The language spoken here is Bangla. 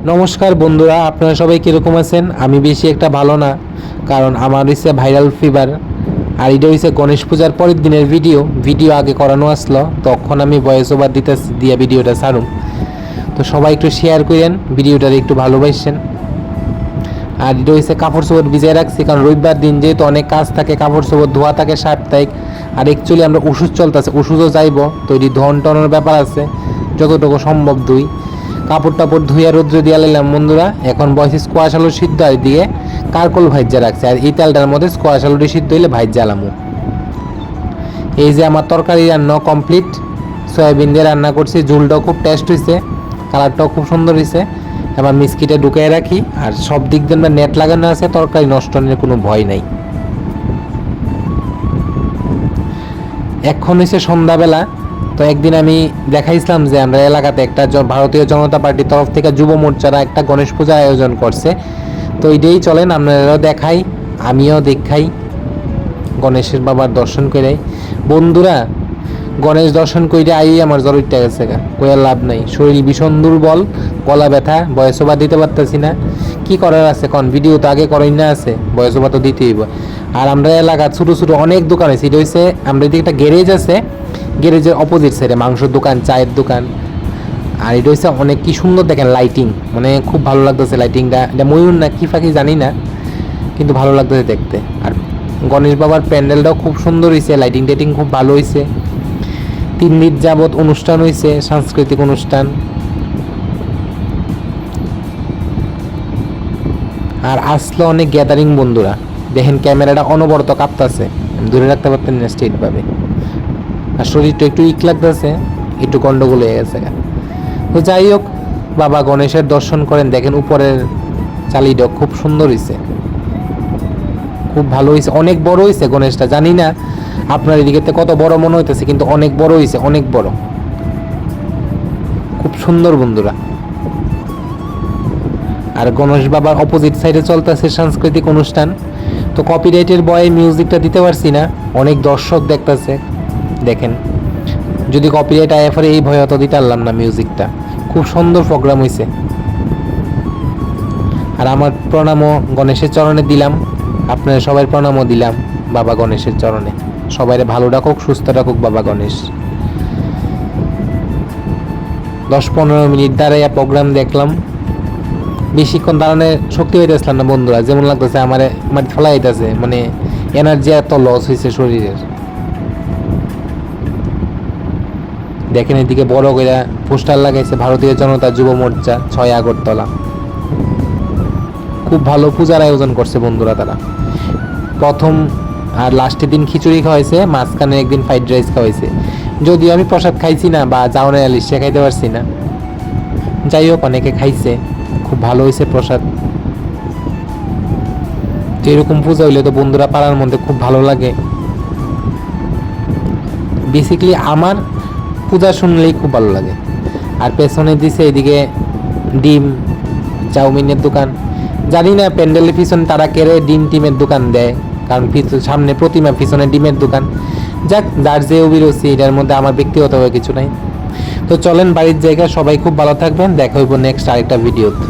নমস্কার বন্ধুরা, আপনারা সবাই কীরকম আছেন? আমি বেশি একটা ভালো না, কারণ আমার হচ্ছে ভাইরাল ফিভার। আর এটা হচ্ছে গণেশ পূজার পরের দিনের ভিডিও আগে করানো আসলো, তখন আমি ভয়েস ওভার দিয়ে ভিডিওটা ছাড়ুম। তো সবাই একটু শেয়ার করেন, ভিডিওটা একটু ভালোবাসেন। আর এটা হচ্ছে কাপড় চোপড় ভিজিয়ে রাখছি, কারণ রবিবার দিন যেহেতু অনেক কাজ থাকে, কাপড় চোপড় ধোয়া থাকে সাপ্তাহিক। আর অ্যাকচুয়ালি আমরা ওষুধ চলতেছে, ওষুধও যাইব, তো এটি ধন টনের ব্যাপার আছে, যতটুকু সম্ভব ধুই। কাপড় টাপড় ধুইয়া রোদ্রে দিয়ে লাইলাম বন্ধুরা। এখন বয়সে স্কোয়াশ আলু সিদ্ধ আর দিয়ে কারকল ভাইজা রাখছে, আর এই তেলটার মধ্যে স্কোয়াশ আলুটি সিদ্ধ হইলে ভাইজা আলামু। এই যে আমার তরকারি রান্না কমপ্লিট, সয়াবিন দিয়ে রান্না করছি, ঝুলটাও খুব টেস্ট হয়েছে, কালারটাও খুব সুন্দর হয়েছে। এবার মিষ্টিটা ঢুকিয়ে রাখি, আর সব দিক দিয়ে নেট লাগানো আছে, তরকারি নষ্ট হওয়ার কোনো ভয় নাই। এখন হচ্ছে সন্ধ্যাবেলা। তো একদিন আমি দেখাইছিলাম যে আমরা এলাকাতে একটা ভারতীয় জনতা পার্টির তরফ থেকে যুব মোর্চারা একটা গণেশ পূজা আয়োজন করছে। তো এইটাই চলেন আপনারাও দেখাই, আমিও দেখাই, গণেশের বাবার দর্শন করে। বন্ধুরা, গণেশ দর্শন কইরে আমার জ্বর উঠে গেছে, কইয়ার লাভ নাই, শরীর ভীষণ দুর্বল, গলা ব্যথা, ভয়েস ওভার দিতে পারতেছি না। কি করার আছে কন, ভিডিও তো আগে করাই না আছে, ভয়েস ওভার তো দিতেই হইব। আর আমরা এলাকা ছোটো ছোটো অনেক দোকান আছে, এটা হচ্ছে আমরা এদিকে একটা গ্যারেজ আছে, গ্যারেজের অপোজিট সাইডে মাংসের দোকান, চায়ের দোকান। আর এটা হচ্ছে অনেক কি সুন্দর দেখেন লাইটিং, মানে খুব ভালো লাগতেছে লাইটিংটা। এটা ময়ূর না কি ফাঁকি জানি না, কিন্তু ভালো লাগতেছে দেখতে। আর গণেশ বাবার প্যান্ডেলটাও খুব সুন্দর হয়েছে, লাইটিং টাইটিং খুব ভালো হয়েছে। 3 দিন যাবৎ অনুষ্ঠান হয়েছে, সাংস্কৃতিক অনুষ্ঠান। আর আসলো অনেক গ্যাদারিং বন্ধুরা, দেখেন ক্যামেরাটা অনবরত কাঁপতাছে, দূরে রাখতে পারতেন না স্ট্রেটভাবে। আর শরীরটা একটু ইক লাগতেছে, একটু গন্ডগোল হয়ে গেছে। তো যাই হোক, বাবা গণেশের দর্শন করেন, দেখেন উপরের চালিটা খুব সুন্দর হয়েছে, খুব ভালো হয়েছে, অনেক বড় হয়েছে গণেশটা। জানি না আপনার এদিকে কত বড় মনে হইতেছে, কিন্তু অনেক বড় হয়েছে, অনেক বড়, খুব সুন্দর বন্ধুরা। আর গণেশ বাবার অপোজিট সাইডে চলতেছে সাংস্কৃতিক অনুষ্ঠান। তো কপিরাইটের বয়ে মিউজিকটা দিতে পারছি না, অনেক দর্শক দেখতেছে, দেখেন। যদি কপিরাইট আয়া পরে এই ভয় অত দিতে পারলাম না মিউজিকটা। খুব সুন্দর প্রোগ্রাম হয়েছে। আর আমার প্রণামও গণেশের চরণে দিলাম, আপনারা সবাই প্রণামও দিলাম বাবা গণেশের চরণে। সবাইরে ভালো রাখুক, সুস্থ রাখুক বাবা গণেশ। 10-15 মিনিট দাঁড়াইয়া প্রোগ্রাম দেখলাম, বেশিক্ষণ দাঁড়ানোর শক্তি হইতেছিলাম না বন্ধুরা, যেমন লাগতেছে আমার ফেলা হইতেছে, মানে এনার্জি এত লস হয়েছে শরীরের। দেখেন এদিকে বড় করে পোস্টার লাগাইছে, ভারতীয় জনতা যুব মোর্চা 6 আগরতলা। খুব ভালো পূজার আয়োজন করছে বন্ধুরা তারা। প্রথম আর লাস্টের দিন খিচুড়ি খাওয়াইছে, মাঝখানে একদিন ফ্রাইড রাইস খাওয়াইছে। যদিও আমি প্রসাদ খাইছি না, বা যাওয়ার আলিশ খাইতে পারছি না, যাই হোক অনেকে খাইছে, খুব ভালো হয়েছে প্রসাদ। তো এরকম পূজা হইলে তো বন্ধুরা পাড়ার মধ্যে খুব ভালো লাগে। বেসিক্যালি আমার পূজা শুনলেই খুব ভালো লাগে। আর পেছনে দিছে এদিকে ডিম চাউমিনের দোকান। জানি না প্যান্ডেলের পিছনে তারা কেড়ে ডিম টিমের দোকান দেয়, কারণ সামনে প্রতিমা, পিছনে ডিমের দোকান। যাক, যার যে অভিরুচি, এটার মধ্যে আমার ব্যক্তিগতভাবে কিছু নাই। তো চলেন বাড়ির জায়গা, সবাই খুব ভালো থাকবেন, দেখা হইব নেক্সট আরেকটা ভিডিওতে।